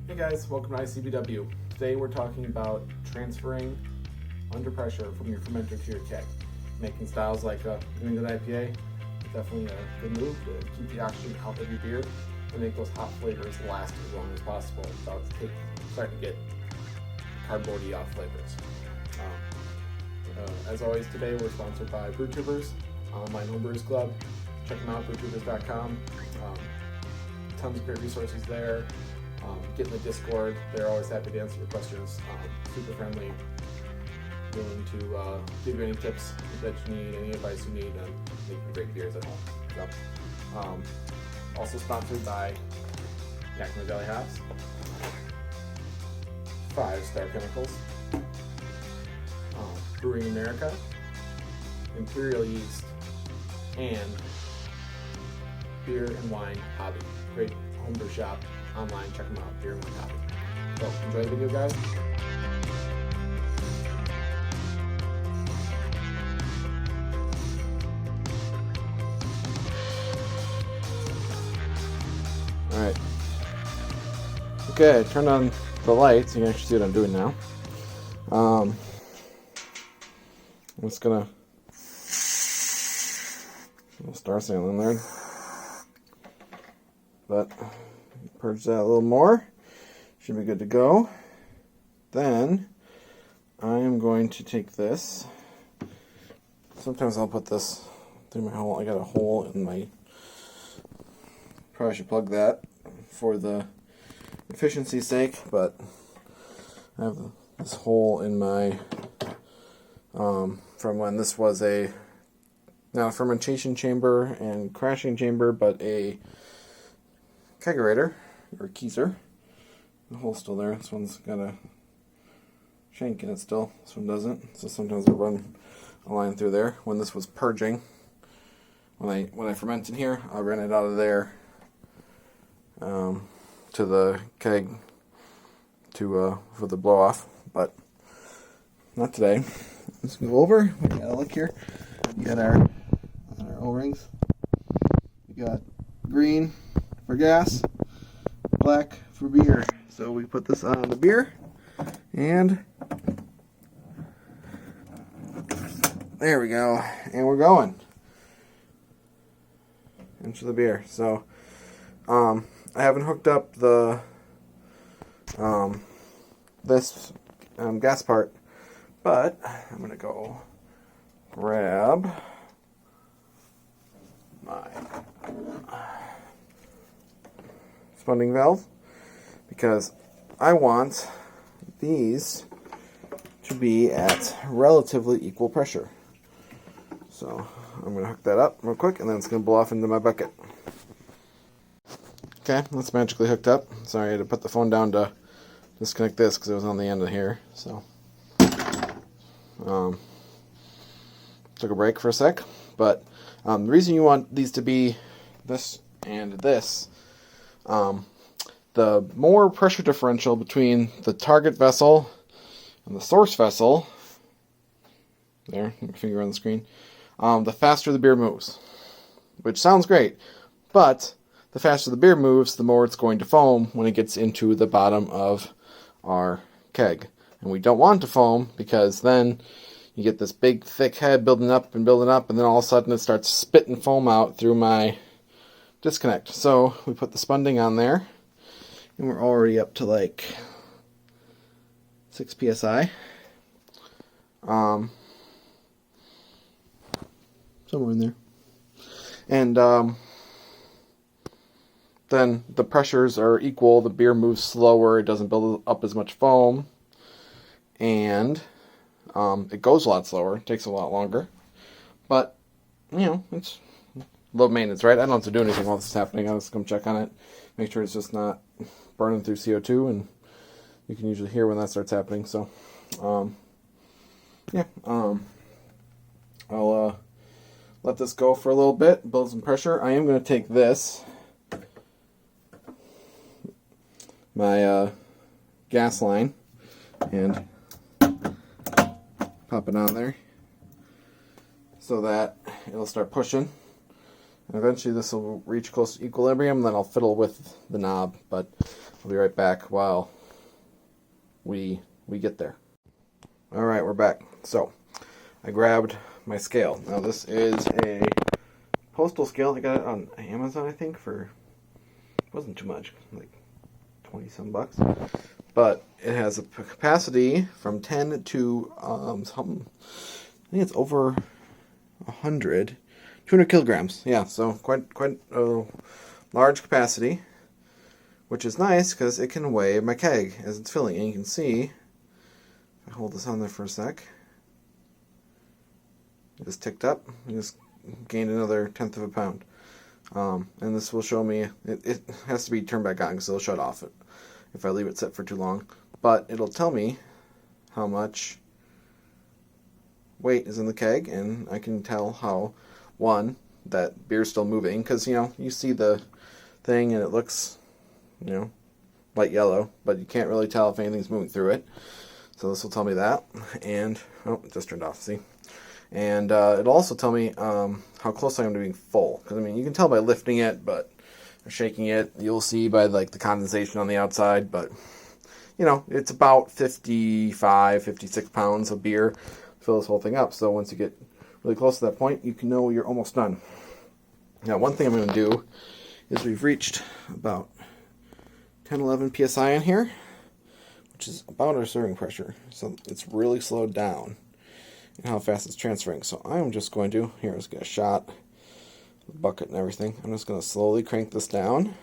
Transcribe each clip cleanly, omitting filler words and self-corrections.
Hey guys, welcome to ICBW. Today we're talking about transferring under pressure from your fermenter to your keg. Making styles like New England IPA, definitely a good move to keep the oxygen out of your beer and make those hot flavors last as long as possible without starting to get cardboardy off flavors. As always, today we're sponsored by BrewTubers, online homebrewers club. Check them out, brewtubers.com. Tons of great resources there. Get in the Discord. They're always happy to answer your questions. Super friendly, willing to give you any tips that you need, any advice you need on making great beers at home. So, also sponsored by Yakima Valley Hops, 5 Star Chemicals, Brewing America, Imperial Yeast, and Beer and Wine Hobby. Great homebrew shop online. Check them out, Beer and Wine Hobby. So enjoy the video, guys. All right. Okay, I turned on the lights. You can actually see what I'm doing now. I'm just gonna star sailing there, but purge that a little more. Should be good to go. Then I am going to take this. Sometimes I'll put this through my hole. I got a hole in my. Probably should plug that for the efficiency's sake, but I have this hole in my from when this was not a fermentation chamber and crashing chamber, but a kegerator or keezer. The hole's still there. This one's got a shank in it still. This one doesn't. So sometimes I run a line through there. When this was purging, when I fermented here, I ran it out of there to the keg for the blow off, but not today. Let's go over. We got a look here. We got our O-rings. We got green for gas, black for beer. So we put this on the beer, and there we go. And we're going into the beer. So I haven't hooked up the this gas part, but I'm gonna go grab my spunding valve because I want these to be at relatively equal pressure. So I'm gonna hook that up real quick, and then it's gonna blow off into my bucket. Okay, that's magically hooked up. Sorry, I had to put the phone down to disconnect this because it was on the end of here. So took a break for a sec, but the reason you want these to be this and this, the more pressure differential between the target vessel and the source vessel, there, my finger on the screen, the faster the beer moves, which sounds great, but the faster the beer moves, the more it's going to foam when it gets into the bottom of our keg. And we don't want it to foam because then you get this big thick head building up, and then all of a sudden it starts spitting foam out through my disconnect. So we put the spunding on there, and we're already up to like 6 psi. Somewhere in there. And then the pressures are equal, the beer moves slower, it doesn't build up as much foam, and it goes a lot slower, it takes a lot longer, but, you know, it's low maintenance, right? I don't have to do anything while this is happening. I'll just come check on it, make sure it's just not burning through CO2, and you can usually hear when that starts happening. So, I'll let this go for a little bit, build some pressure. I am going to take this, my gas line, and pop it on there so that it'll start pushing Eventually this will reach close to equilibrium, then I'll fiddle with the knob, but I'll be right back while we get there. Alright, we're back. So, I grabbed my scale. Now this is a postal scale. I got it on Amazon, I think, for, it wasn't too much, like 20 some bucks. But it has a capacity from 10 to something, I think it's over 100, 200 kilograms. Yeah, so quite a large capacity, which is nice because it can weigh my keg as it's filling. And you can see, if I hold this on there for a sec, it just ticked up. I just gained another 1/10 of a pound. And this will show me, it has to be turned back on because it'll shut off if I leave it set for too long. But it'll tell me how much weight is in the keg, and I can tell how, one, that beer's still moving, because, you know, you see the thing and it looks, you know, light yellow, but you can't really tell if anything's moving through it. So this will tell me that, and, oh, it just turned off, see? And it'll also tell me how close I am to being full, because, I mean, you can tell by lifting it, but shaking it, you'll see by, like, the condensation on the outside, but, you know, it's about 55, 56 pounds of beer to fill this whole thing up. So once you get really close to that point, you can know you're almost done. Now, one thing I'm going to do is we've reached about 10, 11 psi in here, which is about our serving pressure. So it's really slowed down in how fast it's transferring. So I'm just going to, here, let's get a shot, the bucket and everything. I'm just going to slowly crank this down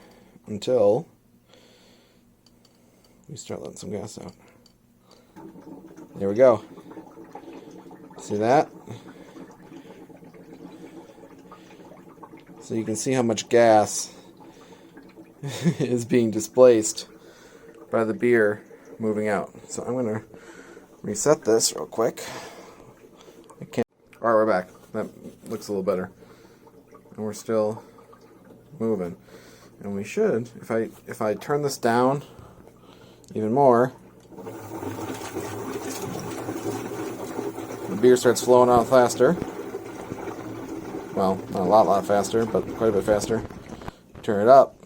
until we start letting some gas out. There we go. See that? So you can see how much gas is being displaced by the beer moving out. So I'm going to reset this real quick. Alright, we're back. That looks a little better. And we're still moving. And we should, if I turn this down even more, the beer starts flowing out faster. Well, not a lot faster, but quite a bit faster. Turn it up,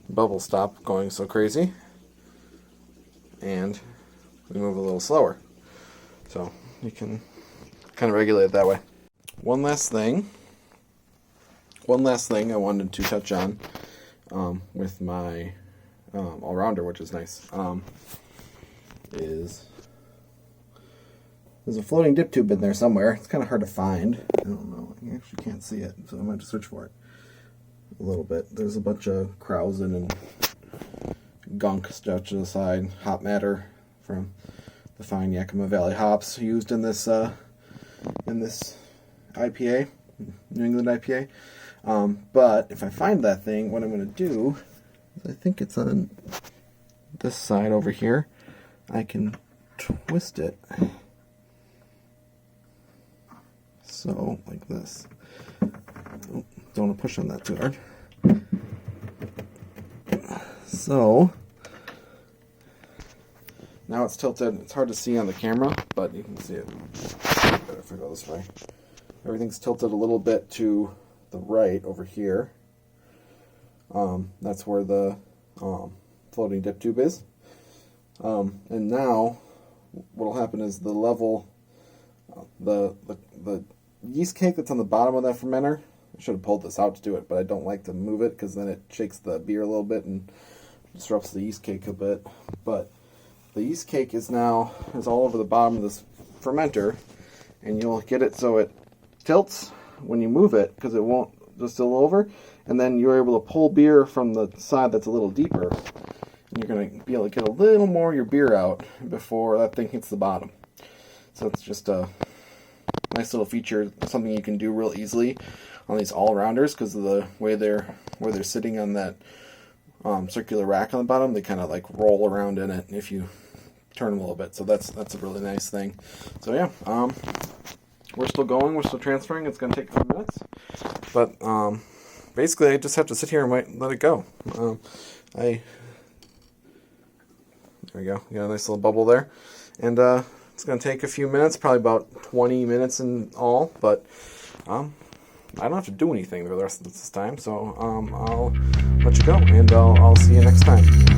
bubbles stop going so crazy, and we move a little slower. So you can kind of regulate it that way. One last thing I wanted to touch on with my all-rounder, which is nice, is there's a floating dip tube in there somewhere. It's kind of hard to find. I don't know. I actually can't see it, so I might have to search for it a little bit. There's a bunch of krausen and gunk stuff to the side. Hop matter from the fine Yakima Valley hops used in this IPA, New England IPA. But if I find that thing, what I'm going to do is, I think it's on this side over here, I can twist it. So, like this. Oh, don't want to push on that too hard. So, now it's tilted. It's hard to see on the camera, but you can see it better if I go this way. Everything's tilted a little bit to the right over here. That's where the floating dip tube is. And now, what will happen is the level, the yeast cake that's on the bottom of that fermenter, I should have pulled this out to do it, but I don't like to move it because then it shakes the beer a little bit and disrupts the yeast cake a bit. But the yeast cake is all over the bottom of this fermenter, and you'll get it so it tilts when you move it because it won't just spill over, and then you're able to pull beer from the side that's a little deeper, and you're going to be able to get a little more of your beer out before that thing hits the bottom. So it's just a nice little feature, something you can do real easily on these all-rounders because of the way they're sitting on that circular rack on the bottom. They kind of like roll around in it if you turn them a little bit. So that's a really nice thing. So yeah, we're still going. We're still transferring. It's going to take a few minutes, but basically I just have to sit here and let it go. There we go. You got a nice little bubble there, and it's going to take a few minutes, probably about 20 minutes in all, but I don't have to do anything the rest of this time, so I'll let you go, and I'll see you next time.